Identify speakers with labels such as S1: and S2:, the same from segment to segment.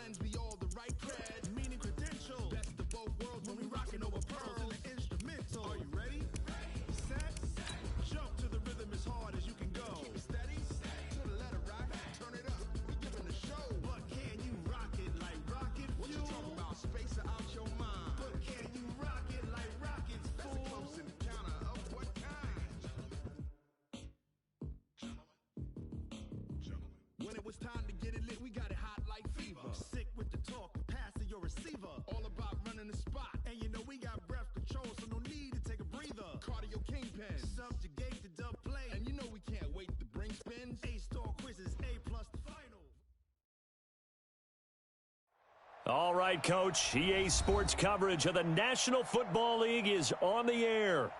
S1: lens be all the right cred, meaning credential. Best of both worlds when we rockin' over pearls in the instrumental. Are you ready? Set. Jump to the rhythm as hard as you can go. Keep it steady. To the letter rock. Turn it up. We giving the show. But can you rock it like rocket fuel? What you talking about? Space out your mind. But can you rock it like rockets, fool? That's a close encounter of what kind? When it was time to get it lit, we got it hot like fever. Sick with the talk, pass to your receiver. All about running the spot. And you know we got breath control, so no need to take a breather. Cardio kingpin, subjugate the dub play. And you know we can't wait to bring spins. A-star quizzes, A+ the final.
S2: All right, Coach. EA Sports coverage of the National Football League is on the air.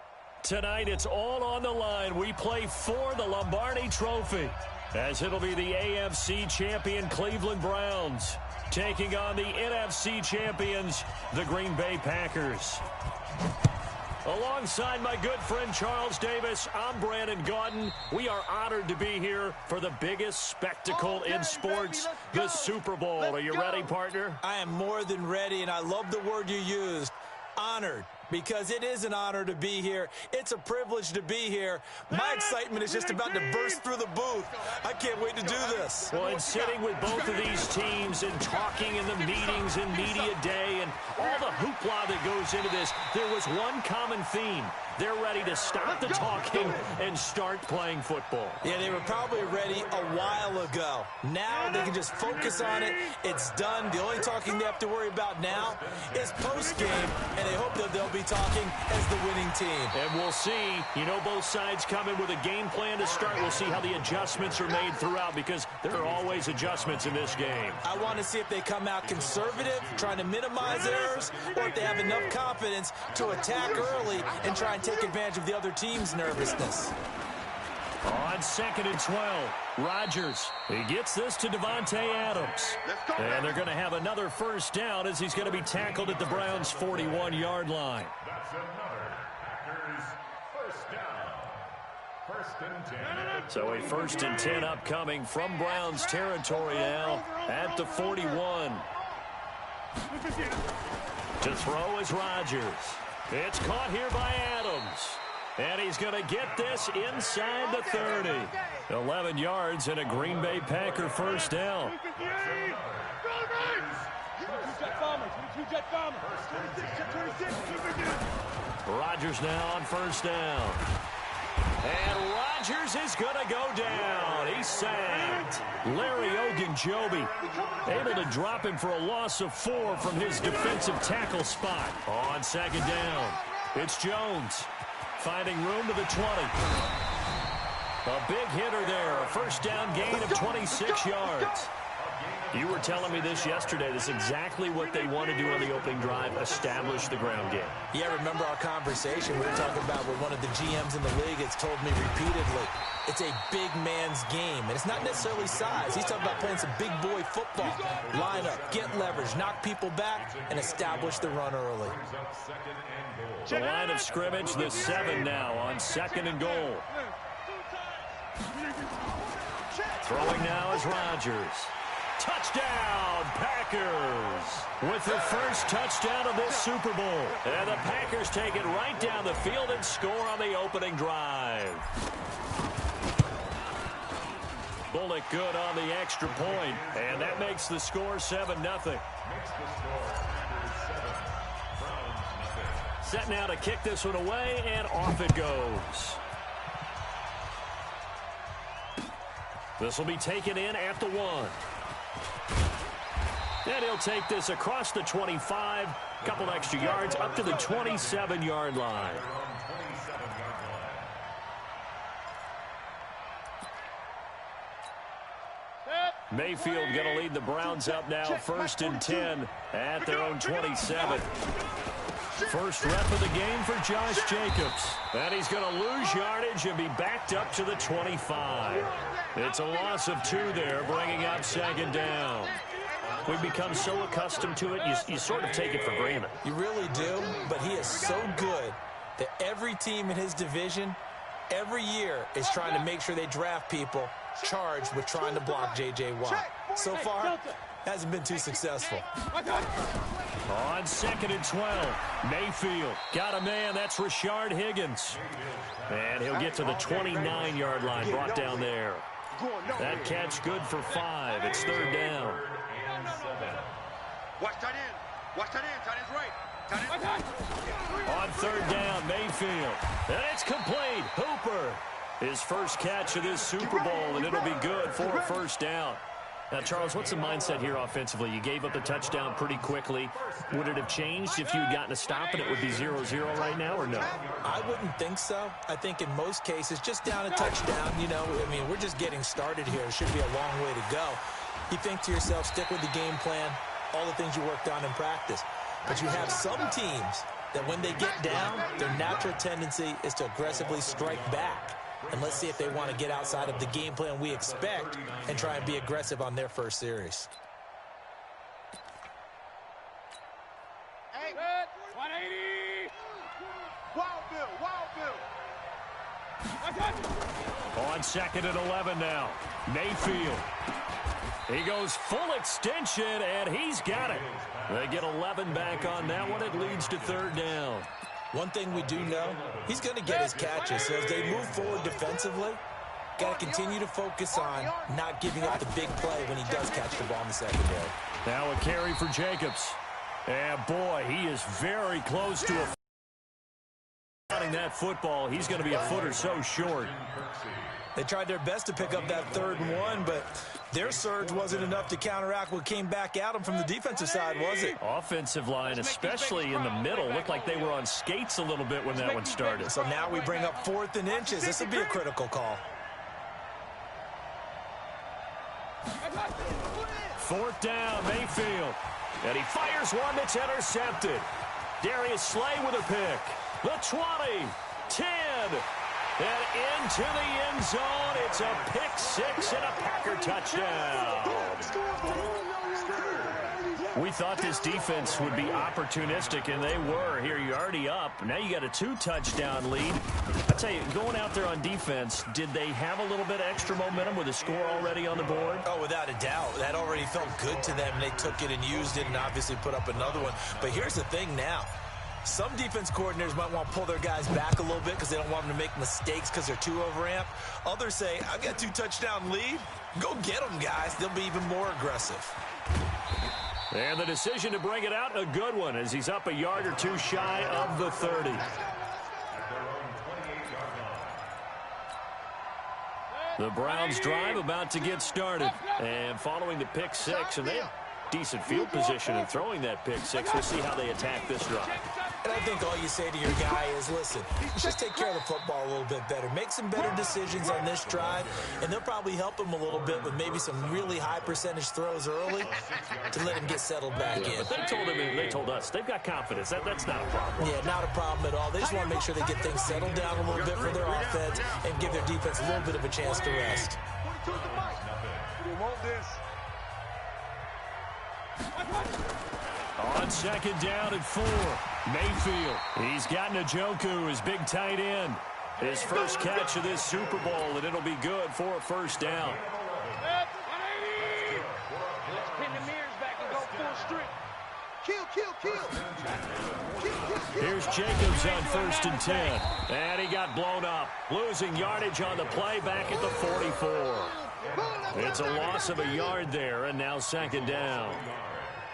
S2: Tonight, it's all on the line. We play for the Lombardi Trophy, as it'll be the AFC champion Cleveland Browns taking on the NFC champions, the Green Bay Packers. Alongside my good friend Charles Davis, I'm Brandon Gaudin. We are honored to be here for the biggest spectacle in sports, the Super Bowl. Are you ready, partner?
S3: I am more than ready, and I love the word you used, honored. Because it is an honor to be here. It's a privilege to be here. My excitement is just about to burst through the booth. I can't wait to do this.
S2: Well, and sitting with both of these teams and talking in the meetings and media day and all the hoopla that goes into this, there was one common theme. They're ready to stop the talking and start playing football.
S3: Yeah, they were probably ready a while ago. Now they can just focus on it. It's done. The only talking they have to worry about now is post-game, and they hope that they'll be talking as the winning team.
S2: And we'll see. You know, both sides come in with a game plan to start. We'll see how the adjustments are made throughout, because there are always adjustments in this game.
S3: I want to see if they come out conservative, trying to minimize errors, or if they have enough confidence to attack early and try and take advantage of the other team's nervousness.
S2: On 2nd and 12, Rodgers. He gets this to Devontae Adams. And they're going to have another first down as he's going to be tackled at the Browns' 41-yard line.
S4: That's another Packers first down. First and 10.
S2: So a 1st and 10 upcoming from Browns territory now at the 41. To throw is Rodgers. It's caught here by Adams. And he's going to get this inside the 30. 11 yards and a Green Bay Packer first down. Rodgers now on first down. And Rodgers is going to go down. He's sacked. Larry Ogunjobi able to drop him for a loss of 4 from his defensive tackle spot. On 2nd down, it's Jones finding room to the 20. A big hitter there. A first down gain of 26 yards. You were telling me this yesterday. This is exactly what they want to do on the opening drive, establish the ground game.
S3: Yeah, remember our conversation we were talking about where one of the GMs in the league has told me repeatedly, it's a big man's game. And it's not necessarily size. He's talking about playing some big boy football. Line up, get leverage, knock people back, and establish the run early.
S2: The line of scrimmage, the 7 now on 2nd and goal. Throwing now is Rodgers. Touchdown, Packers, with the first touchdown of this Super Bowl. And the Packers take it right down the field and score on the opening drive. Bullock good on the extra point, and that makes the score 7-0. Set now to kick this one away, and off it goes. This will be taken in at the 1. And he'll take this across the 25, couple extra yards, up to the 27-yard line. Mayfield going to lead the Browns up now, 1st and 10 at their own 27. First rep of the game for Josh Jacobs. And he's going to lose yardage and be backed up to the 25. It's a loss of 2 there, bringing up 2nd down. We've become so accustomed to it, you sort of take it for granted.
S3: You really do, but he is so good that every team in his division, every year, is trying to make sure they draft people charged with trying to block J.J. Watt. So far, hasn't been too successful.
S2: On 2nd and 12, Mayfield got a man. That's Rashard Higgins. And he'll get to the 29-yard line, brought down there. That catch good for 5. It's 3rd down.
S5: Watch tight end. Watch tight end. Tight end's right. Tight end.
S2: On 3rd down, Mayfield. And it's complete. Hooper. His first catch of this Super Bowl, and it'll be good for a 1st down. Now, Charles, what's the mindset here offensively? You gave up the touchdown pretty quickly. Would it have changed if you had gotten a stop and it would be 0-0 right now, or no?
S3: I wouldn't think so. I think in most cases, just down a touchdown, you know, I mean, we're just getting started here. It should be a long way to go. You think to yourself, stick with the game plan, all the things you worked on in practice. But you have some teams that when they get down, their natural tendency is to aggressively strike back. And let's see if they want to get outside of the game plan we expect and try and be aggressive on their first series.
S5: Hey, 180. Wild Bill.
S2: On 2nd and 11 now, Mayfield. He goes full extension, and he's got it. They get 11 back on that one. It leads to 3rd down.
S3: One thing we do know, he's going to get his catches. So as they move forward defensively, got to continue to focus on not giving up the big play when he does catch the ball in the secondary.
S2: Now a carry for Jacobs. And boy, he is very close to that football. He's going to be a foot or so short.
S3: They tried their best to pick up that 3rd and 1, but their surge wasn't enough to counteract what came back at them from the defensive side, was it?
S2: Offensive line, especially in the middle, looked like they were on skates a little bit when that one started.
S3: So now we bring up 4th and inches. This would be a critical call.
S2: 4th down, Mayfield. And he fires one that's intercepted. Darius Slay with a pick. The 20, 10, and into the end zone. It's a pick 6 and a Packer touchdown. We thought this defense would be opportunistic, and they were. Here, you're already up. Now you got a 2-touchdown lead. I tell you, going out there on defense, did they have a little bit of extra momentum with a score already on the board?
S3: Oh, without a doubt. That already felt good to them. They took it and used it and obviously put up another one. But here's the thing now. Some defense coordinators might want to pull their guys back a little bit because they don't want them to make mistakes because they're too overamped. Others say, I've got a 2-touchdown lead. Go get them, guys. They'll be even more aggressive.
S2: And the decision to bring it out, a good one, as he's up a yard or two shy of the 30. The Browns drive about to get started. And following the pick 6, and they have decent field position in throwing that pick 6. We'll see how they attack this drive.
S3: And I think all you say to your guy is, listen, just take care of the football a little bit better. Make some better decisions on this drive, and they'll probably help him a little bit with maybe some really high percentage throws early to let him get settled back in.
S2: But they told us they've got confidence. That's not a problem.
S3: Yeah, not a problem at all. They just want to make sure they get things settled down a little bit for their offense and give their defense a little bit of a chance to rest.
S2: On 2nd down and 4, Mayfield. He's got Njoku, his big tight end. His first catch of this Super Bowl, and it'll be good for a 1st down.
S5: Let's pin the mirrors back and go full strip. Kill.
S2: Here's Jacobs on 1st and 10. And he got blown up. Losing yardage on the play back at the 44. It's a loss of a yard there, and now 2nd down.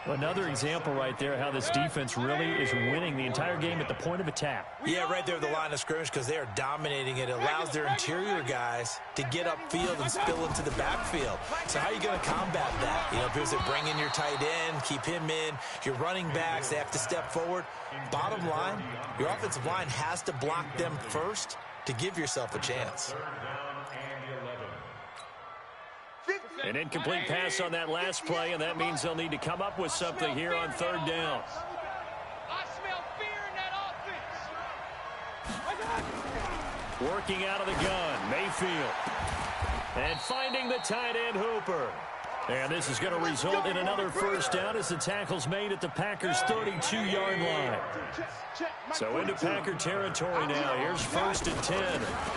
S2: Another example right there how this defense really is winning the entire game at the point of attack.
S3: Yeah, right there at the line of scrimmage because they are dominating it. It allows their interior guys to get upfield and spill into the backfield. So how are you going to combat that? You know, if it bring in your tight end, keep him in, your running backs, they have to step forward. Bottom line, your offensive line has to block them first to give yourself a chance.
S2: An incomplete pass on that last play, and that means they'll need to come up with something here on 3rd down.
S5: I smell fear in that offense.
S2: Working out of the gun, Mayfield. And finding the tight end, Hooper. And this is going to result in another first down as the tackle's made at the Packers' 32-yard line. So into Packer territory now. Here's 1st and 10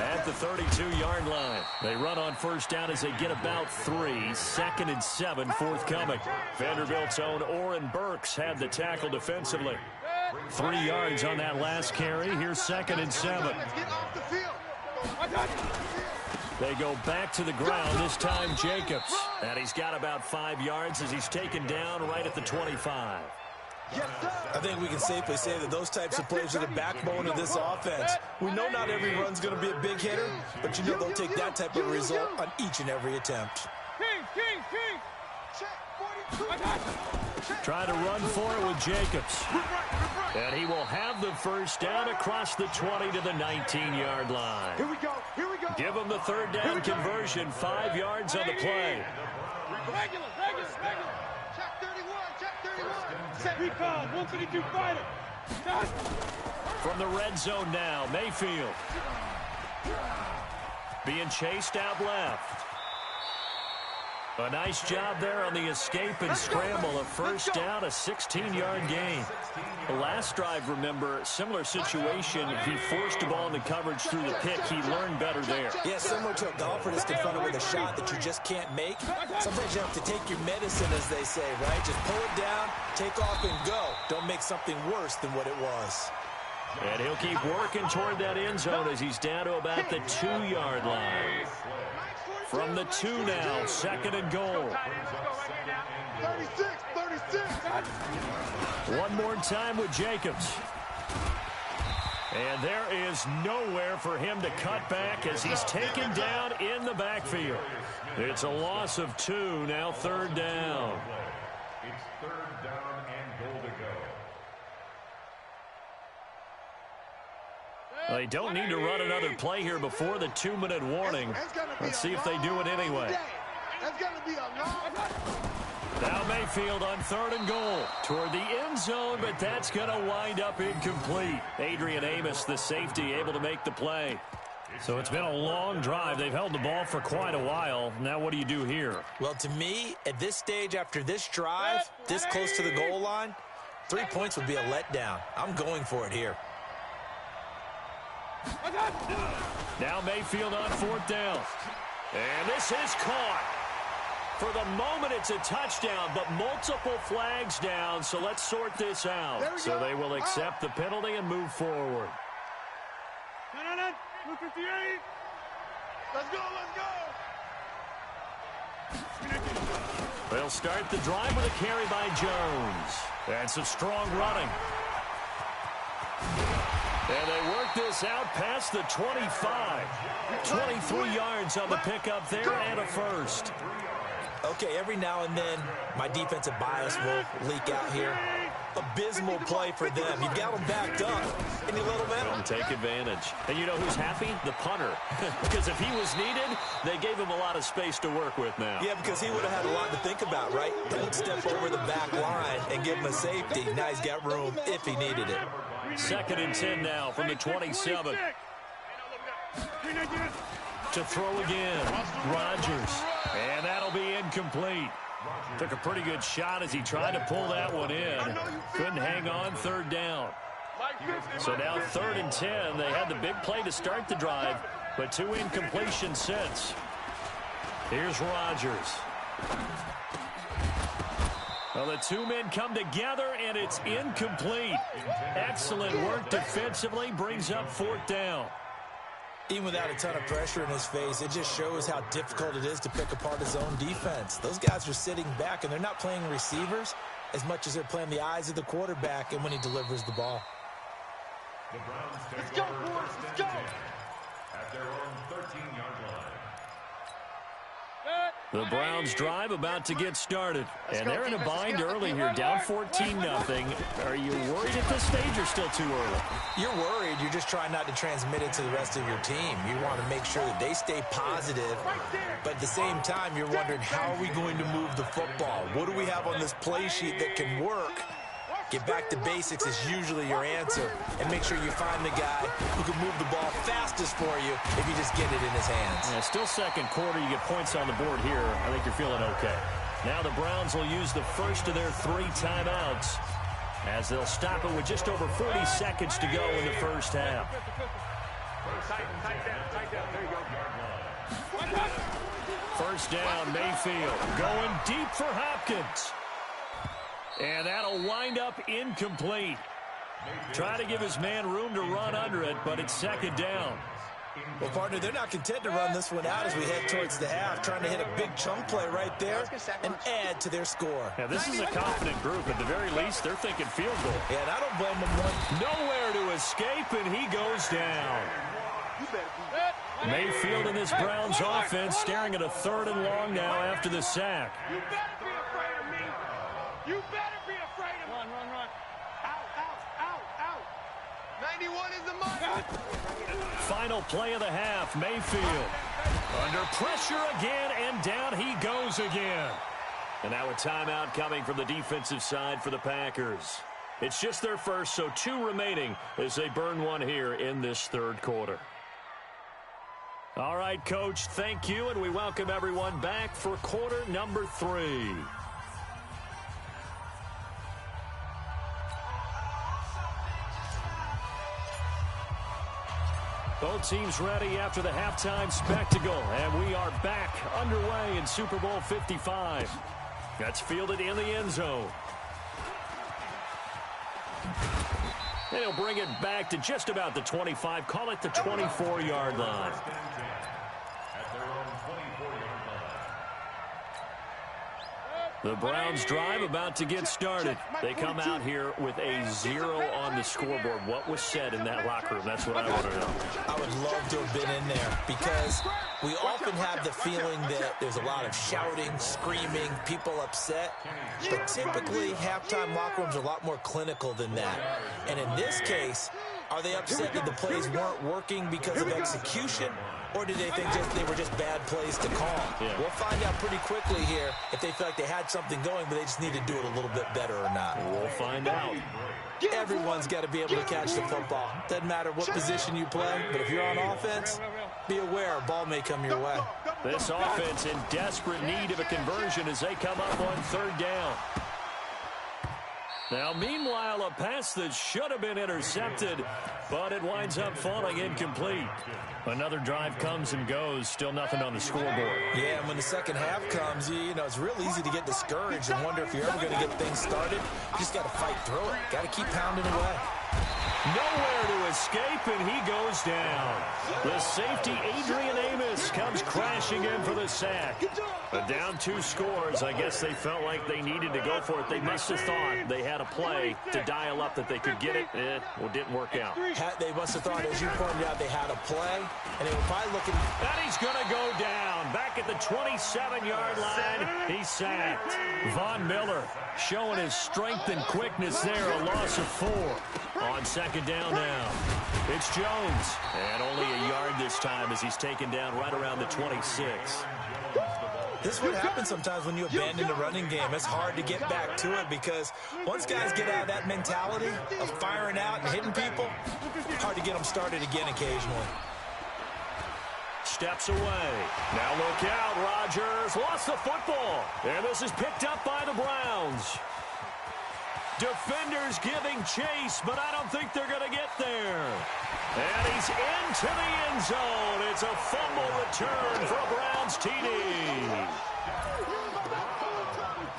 S2: at the 32-yard line. They run on first down as they get about 3. 2nd and 7 forthcoming. Vanderbilt's own Oren Burks had the tackle defensively. 3 yards on that last carry. Here's 2nd and 7. They go back to the ground, this time Jacobs. And he's got about 5 yards as he's taken down right at the 25.
S3: I think we can safely say that those types of plays are the backbone of this offense. We know not every run's going to be a big hitter, but you know they'll take that type of result on each and every attempt.
S2: Try to run for it with Jacobs. And he will have the first down across the 20 to the 19-yard line.
S5: Here we go. Here we go.
S2: Give him the third down conversion. 5 yards on the play.
S5: Regular. Check 31. Check 31. Set recon. 152 fighter.
S2: From the red zone now, Mayfield. Being chased out left. A nice job there on the escape and scramble. A first down, a 16-yard gain. The last drive, remember, similar situation. He forced the ball into coverage through the pick. He learned better there.
S3: Yeah, similar to a golfer that's confronted with a shot that you just can't make. Sometimes you have to take your medicine, as they say, right? Just pull it down, take off, and go. Don't make something worse than what it was.
S2: And he'll keep working toward that end zone as he's down to about the 2-yard line. From the 2 now, 2nd and goal.
S5: 36.
S2: One more time with Jacobs. And there is nowhere for him to cut back as he's taken down in the backfield. It's a loss of 2, now 3rd down.
S4: It's 3rd down and goal to go.
S2: They don't need to run another play here before the 2-minute warning. Let's see if they do it anyway. Now Mayfield on 3rd and goal toward the end zone, but that's going to wind up incomplete. Adrian Amos, the safety, able to make the play. So it's been a long drive. They've held the ball for quite a while. Now what do you do here?
S3: Well, to me, at this stage after this drive, this close to the goal line, 3 points would be a letdown. I'm going for it here.
S2: Now Mayfield on 4th down. And this is caught. For the moment, it's a touchdown, but multiple flags down, so let's sort this out. So they will accept the penalty and move forward.
S5: 258. Let's go.
S2: They'll start the drive with a carry by Jones. And some strong running. And they work this out past the 25. 23 yards on the pickup there and a first.
S3: Okay, every now and then, my defensive bias will leak out here. Abysmal play for them. You've got them backed up, and you let them in.
S2: Don't take advantage. And you know who's happy? The punter. Because if he was needed, they gave him a lot of space to work with now.
S3: Yeah, because he would have had a lot to think about, right? Don't step over the back line and give him a safety. Now he's got room if he needed it.
S2: 2nd and 10 now from the 27. To throw again, Rodgers. And that'll be incomplete. Took a pretty good shot as he tried to pull that one in. Couldn't hang on, 3rd down. So now 3rd and 10. They had the big play to start the drive, but 2 incompletions since. Here's Rodgers. Well, the 2 men come together, and it's incomplete. Excellent work defensively, brings up 4th down.
S3: Even without a ton of pressure in his face, it just shows how difficult it is to pick apart his own defense. Those guys are sitting back, and they're not playing receivers as much as they're playing the eyes of the quarterback and when he delivers the ball.
S4: The Browns take
S5: Let's go,
S4: over
S5: boys.
S4: 1st
S5: Let's
S4: and
S5: go.
S4: 10 at their own 13-yard line.
S2: The Browns drive about to get started. And they're in a bind early here, down 14-0. Are you worried at this stage or still too early?
S3: You're worried. You're just trying not to transmit it to the rest of your team. You want to make sure that they stay positive. But at the same time, you're wondering, how are we going to move the football? What do we have on this play sheet that can work? Get back to basics is usually your answer. And make sure you find the guy who can move the ball fastest for you if you just get it in his hands.
S2: Yeah, still 2nd quarter. You get points on the board here. I think you're feeling okay. Now the Browns will use the first of their 3 timeouts as they'll stop it with just over 40 seconds to go in the first half. First down, Mayfield going deep for Hopkins. And that'll wind up incomplete. Try to give his man room to run under it, but it's second down.
S3: Well, partner, they're not content to run this one out as we head towards the half, trying to hit a big chunk play right there and add to their score.
S2: Yeah, this is a confident group. At the very least, they're thinking field goal.
S3: Yeah, and I don't blame them one.
S2: Nowhere to escape, and he goes down. Mayfield in this Browns offense staring at a 3rd and long now after the sack.
S5: You better be afraid of me. You better be afraid of me. Run. Out. 91 is the mark.
S2: Final play of the half, Mayfield. Under pressure again, and down he goes again. And now a timeout coming from the defensive side for the Packers. It's just their first, so 2 remaining as they burn one here in this 3rd quarter. All right, Coach, thank you, and we welcome everyone back for quarter number 3. Both teams ready after the halftime spectacle, and we are back underway in Super Bowl 55. That's fielded in the end zone. And he'll bring it back to just about the 25, call it the 24-yard line. The Browns drive about to get started. They come out here with a 0 on the scoreboard. What was said in that locker room? That's what I want to know.
S3: I would love to have been in there because we often have the feeling that there's a lot of shouting, screaming, people upset. But typically, halftime locker rooms are a lot more clinical than that. And in this case, are they upset that the plays weren't working because of execution? Or did they think they were just bad plays to call?
S2: Yeah.
S3: We'll find out pretty quickly here if they feel like they had something going, but they just need to do it a little bit better or not.
S2: We'll find out.
S3: Everyone's got to be able to catch the football. Doesn't matter what position you play, but if you're on offense, be aware a ball may come your way.
S2: This offense in desperate need of a conversion as they come up on 3rd down. Now, meanwhile, a pass that should have been intercepted, but it winds up falling incomplete. Another drive comes and goes, still nothing on the scoreboard.
S3: Yeah, and when the second half comes, you know, it's real easy to get discouraged and wonder if you're ever going to get things started. You just got to fight through it. Got to keep pounding away.
S2: Nowhere to escape, and he goes down. The safety, Adrian Amos, comes crashing in for the sack. But down 2 scores, I guess they felt like they needed to go for it. They must have thought they had a play to dial up that they could get it. Well, it didn't work out.
S3: They must have thought, as you pointed out, they had a play, and they were probably looking.
S2: And he's going to go down. Back at the 27-yard line, he's sacked. Von Miller showing his strength and quickness there, a loss of 4. On 2nd down now, it's Jones. And only a yard this time as he's taken down right around the 26.
S3: This is what happens sometimes when you abandon the running game. It's hard to get back to it because once guys get out of that mentality of firing out and hitting people, hard to get them started again occasionally.
S2: Steps away. Now look out, Rodgers lost the football. And this is picked up by the Browns. Defenders giving chase, but I don't think they're going to get there. And he's into the end zone. It's a fumble return for a Browns TD.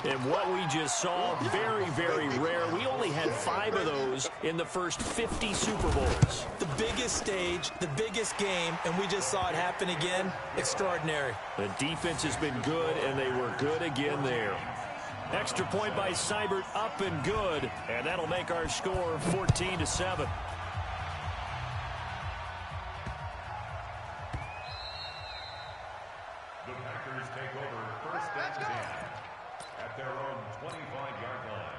S2: And what we just saw, very, very rare. We only had 5 of those in the first 50 Super Bowls.
S3: The biggest stage, the biggest game, and we just saw it happen again. Extraordinary.
S2: The defense has been good, and they were good again there. Extra point by Seibert, up and good, and that'll make our score 14-7.
S4: The Packers take over 1st and 10 at their own 25-yard line.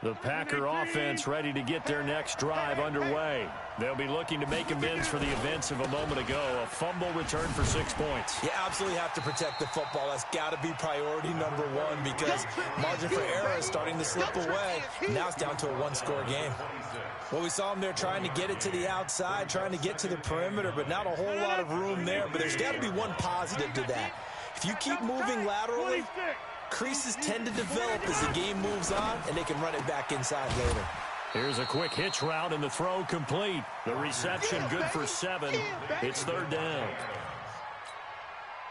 S2: The Packer offense ready to get their next drive underway. They'll be looking to make amends for the events of a moment ago. A fumble return for 6 points.
S3: You absolutely have to protect the football. That's got to be priority number one because margin for error is starting to slip away. Now it's down to a one-score game. Well, we saw them there trying to get it to the outside, trying to get to the perimeter, but not a whole lot of room there. But there's got to be one positive to that. If you keep moving laterally, creases tend to develop as the game moves on, and they can run it back inside later.
S2: Here's a quick hitch route, and the throw complete. The reception good for 7. It's third down.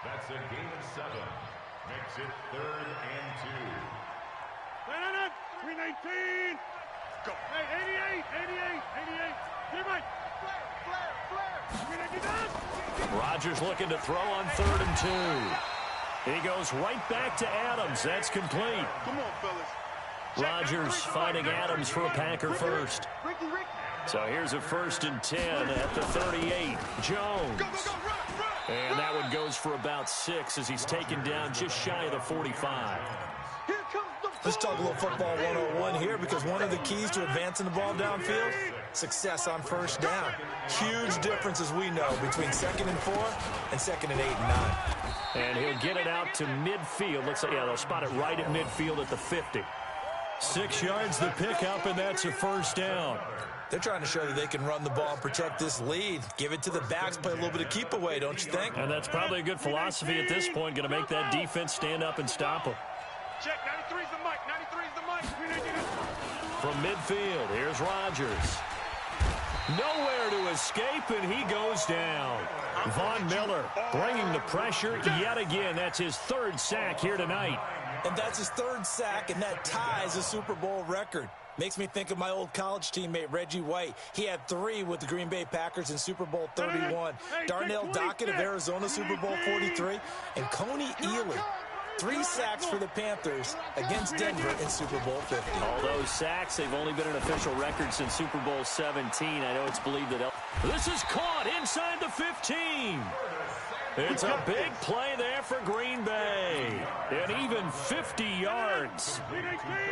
S4: That's a gain of 7. Makes it 3rd and 2.
S5: 319. Go. Hey, 88. Get right. Flare.
S2: Rodgers looking to throw on 3rd and 2. He goes right back to Adams. That's complete.
S5: Come on, fellas.
S2: Rodgers finding Adams for a Packer first. So here's a 1st and 10 at the 38. Jones. And that one goes for about 6 as he's taken down just shy of the 45.
S3: Let's talk a little football 101 here because one of the keys to advancing the ball downfield, success on first down. Huge difference, as we know, between 2nd and 4 and 2nd and 8 and 9.
S2: And he'll get it out to midfield. Looks like, yeah, they'll spot it right at midfield at the 50. 6 yards the pickup, and that's a first down.
S3: They're trying to show that they can run the ball and protect this lead. Give it to the backs, play a little bit of keep away, don't you think?
S2: And that's probably a good philosophy at this point, going to make that defense stand up and stop them.
S5: Check, 93's the mic, 93's the mic.
S2: From midfield, here's Rodgers. Nowhere to escape, and he goes down. Von Miller bringing the pressure yet again. That's his 3rd sack here tonight.
S3: And that's his 3rd sack, and that ties a Super Bowl record. Makes me think of my old college teammate, Reggie White. He had 3 with the Green Bay Packers in Super Bowl 31. Darnell Dockett of Arizona, Super Bowl 43. And Coney Ealy, 3 sacks for the Panthers against Denver in Super Bowl 50.
S2: All those sacks, they've only been an official record since Super Bowl 17. I know it's believed that this is caught inside the 15. It's a big play there for Green Bay. And even 50 yards.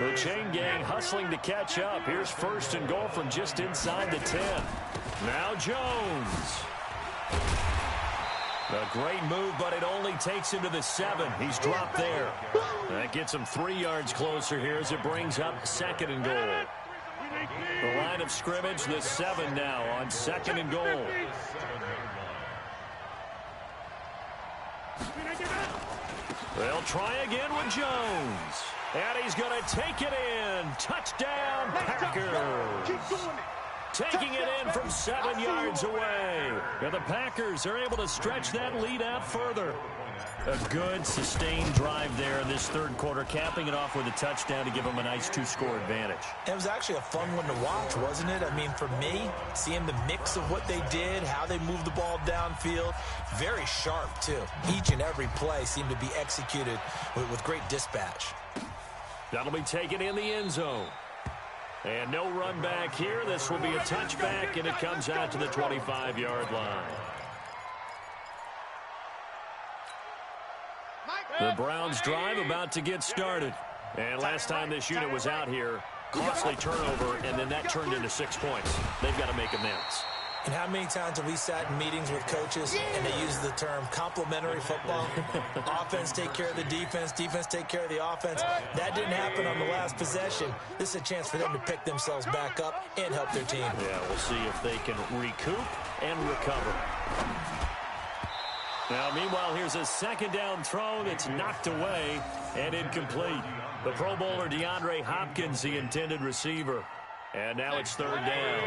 S2: The chain gang hustling to catch up. Here's 1st and goal from just inside the 10. Now Jones. A great move, but it only takes him to the 7. He's dropped there. That gets him 3 yards closer here as it brings up 2nd and goal. The line of scrimmage, the 7 now on 2nd and goal. They'll try again with Jones. And he's going to take it in. Touchdown, Packers. Taking it in from 7 yards away. And the Packers are able to stretch that lead out further. A good, sustained drive there in this 3rd quarter, capping it off with a touchdown to give them a nice 2-score advantage.
S3: It was actually a fun one to watch, wasn't it? I mean, for me, seeing the mix of what they did, how they moved the ball downfield, very sharp, too. Each and every play seemed to be executed with great dispatch.
S2: That'll be taken in the end zone. And no run back here. This will be a touchback, and it comes out to the 25-yard line. The Browns drive about to get started. And last time this unit was out here, costly turnover, and then that turned into 6 points. They've got to make amends.
S3: And how many times have we sat in meetings with coaches and they use the term complementary football? Offense take care of the defense, defense take care of the offense. That didn't happen on the last possession. This is a chance for them to pick themselves back up and help their team.
S2: Yeah, we'll see if they can recoup and recover. Now, meanwhile, here's a 2nd down throw that's knocked away and incomplete. The Pro Bowler DeAndre Hopkins, the intended receiver. And now it's 3rd down.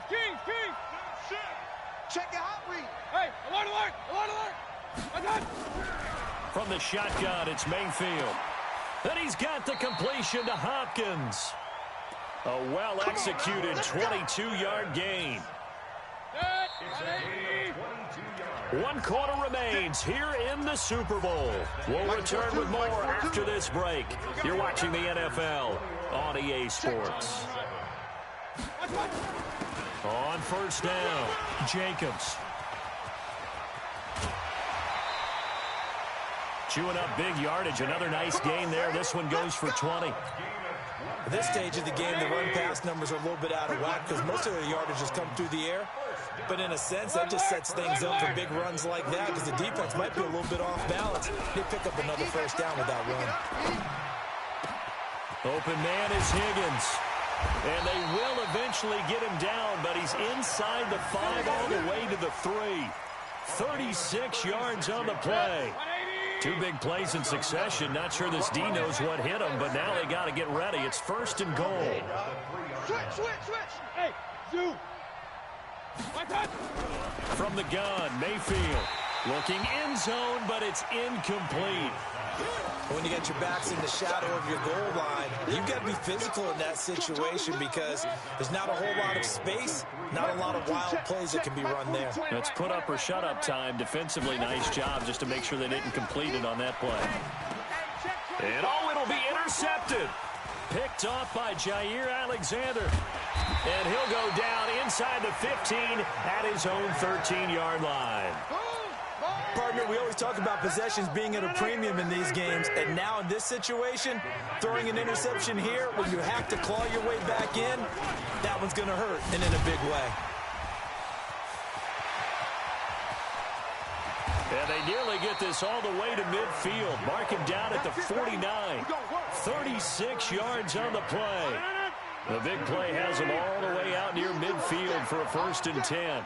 S5: King. Check your hot read. Hey, alert.
S2: From the shotgun, it's Mayfield. And he's got the completion to Hopkins. A well-executed 22-yard gain. 1 quarter remains here in the Super Bowl. We'll return with more after this break. You're watching the NFL on EA Sports. On 1st down, Jacobs. Chewing up big yardage. Another nice gain there. This one goes for 20.
S3: At this stage of the game, the run-pass numbers are a little bit out of whack because most of the yardage has come through the air. But in a sense, that just sets things up for big runs like that because the defense might be a little bit off balance. They pick up another first down with that run.
S2: Open man is Higgins. And they will eventually get him down, but he's inside the 5 all the way to the 3. 36 yards on the play. 2 big plays in succession. Not sure this D knows what hit him, but now they got to get ready. It's 1st and goal.
S5: Switch. Hey, zoom.
S2: From the gun, Mayfield looking end zone, but it's incomplete.
S3: When you get your backs in the shadow of your goal line, you've got to be physical in that situation because there's not a whole lot of space, not a lot of wild plays that can be run there.
S2: It's put up or shut up time. Defensively, nice job just to make sure they didn't complete it on that play. And it'll be intercepted. Picked off by Jair Alexander. And he'll go down inside the 15 at his own 13-yard line.
S3: Partner, we always talk about possessions being at a premium in these games, and now in this situation, throwing an interception here when you have to claw your way back in, that one's going to hurt, and in a big way.
S2: And they nearly get this all the way to midfield. Mark him down at the 49. 36 yards on the play. The big play has him all the way out near midfield for a 1st and 10.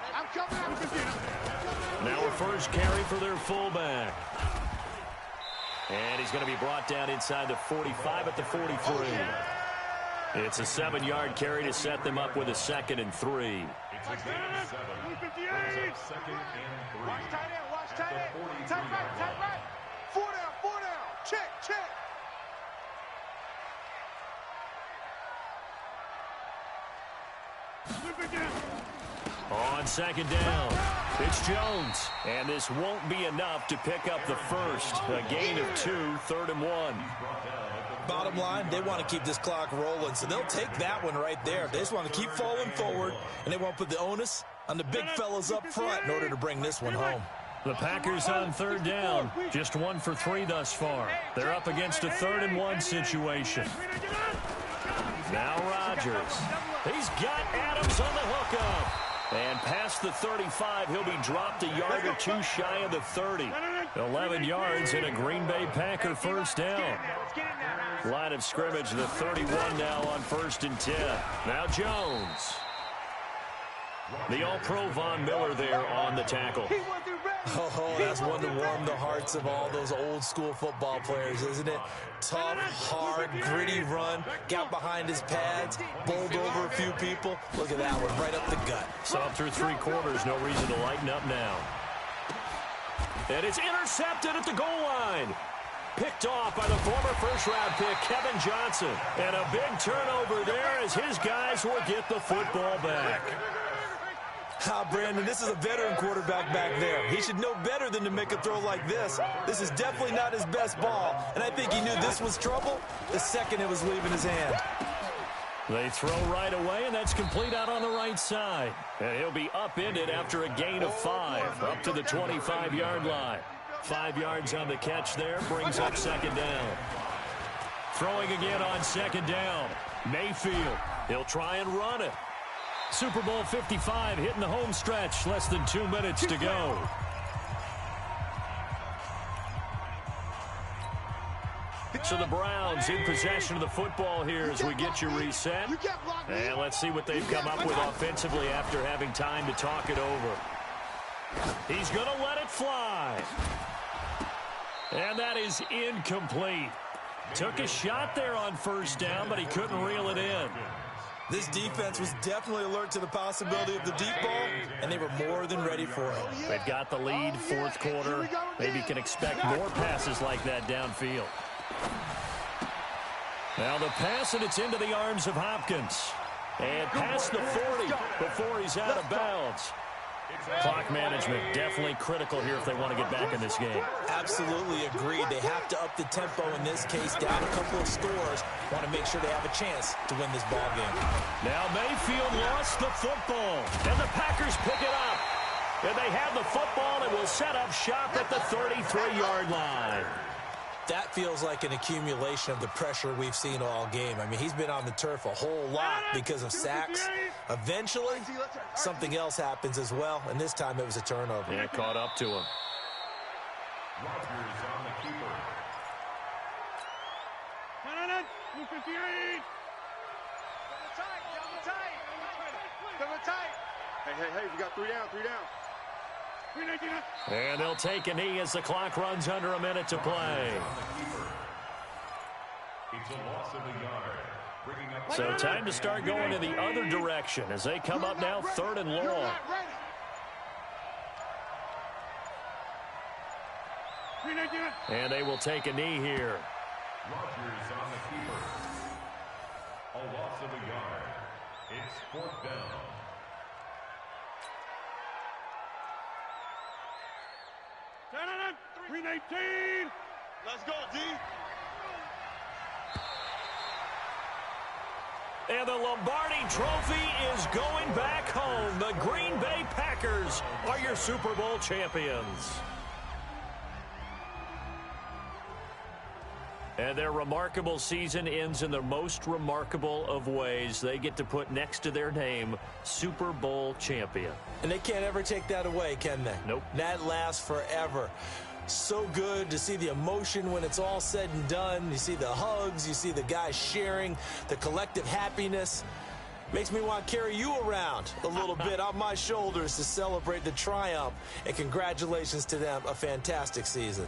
S2: Now a first carry for their fullback. And he's going to be brought down inside the 45 at the 43. It's a 7-yard carry to set them up with a 2nd and 3.
S5: Watch tight end. Tight right. 4 down. Check.
S2: On 2nd down, it's Jones. And this won't be enough to pick up the first. A gain of 2, 3rd and 1.
S3: Bottom line, they want to keep this clock rolling, so they'll take that one right there. They just want to keep falling forward, and they want to put the onus on the big fellas up front in order to bring this one home.
S2: The Packers on 3rd down, just 1 for 3 thus far. They're up against a 3rd and 1 situation. Now Rodgers. He's got Adams on the hookup. And past the 35, he'll be dropped a yard or 2 shy of the 30. 11 yards and a Green Bay Packer first down. Line of scrimmage, the 31 now on 1st and 10. Now Jones. The All-Pro Von Miller there on the tackle.
S3: Oh, that's one to warm the hearts of all those old-school football players, isn't it? Tough, hard, gritty run, got behind his pads, bowled over a few people. Look at that one, right up the gut.
S2: Saw through 3 quarters, no reason to lighten up now. And it's intercepted at the goal line. Picked off by the former first-round pick, Kevin Johnson. And a big turnover there as his guys will get the football back.
S3: Brandon, this is a veteran quarterback back there. He should know better than to make a throw like this. This is definitely not his best ball, and I think he knew this was trouble the second it was leaving his hand.
S2: They throw right away, and that's complete out on the right side. And he'll be upended after a gain of 5, up to the 25-yard line. 5 yards on the catch there, brings up 2nd down. Throwing again on 2nd down. Mayfield, he'll try and run it. Super Bowl 55 hitting the home stretch. Less than 2 minutes to go. So the Browns in possession of the football here as we get you reset. And let's see what they've come up with offensively after having time to talk it over. He's going to let it fly. And that is incomplete. Took a shot there on 1st down, but he couldn't reel it in.
S3: This defense was definitely alert to the possibility of the deep ball, and they were more than ready for it.
S2: They've got the lead, 4th quarter. Maybe can expect more passes like that downfield. Now the pass, and it's into the arms of Hopkins. And past the 40 before he's out of bounds. Clock management definitely critical here if they want to get back in this game.
S3: Absolutely agreed. They have to up the tempo in this case, down a couple of scores. Want to make sure they have a chance to win this ball game.
S2: Now Mayfield lost the football, and the Packers pick it up. And they have the football and will set up shop at the 33-yard line.
S3: That feels like an accumulation of the pressure we've seen all game. I mean, he's been on the turf a whole lot because of sacks. Eventually, something else happens as well, and this time it was a turnover.
S2: Yeah, caught up to him.
S4: Rodgers on the keeper.
S5: Double tight. Hey, we got 3 down, 3 down.
S2: And they'll take a knee as the clock runs under a minute to play.
S4: It's a loss of a yard. Bringing up
S2: So time to start going in the other direction as they come up now 3rd and long. And they will take a knee here.
S4: Rodgers on the keeper. A loss of a yard. It's 4th down.
S5: Let's go, D.
S2: And the Lombardi Trophy is going back home. The Green Bay Packers are your Super Bowl champions. And their remarkable season ends in the most remarkable of ways. They get to put next to their name, Super Bowl champion.
S3: And they can't ever take that away, can they?
S2: Nope.
S3: That lasts forever. So good to see the emotion when it's all said and done. You see the hugs, you see the guys sharing, the collective happiness. Makes me want to carry you around a little bit on my shoulders to celebrate the triumph. And congratulations to them, a fantastic season.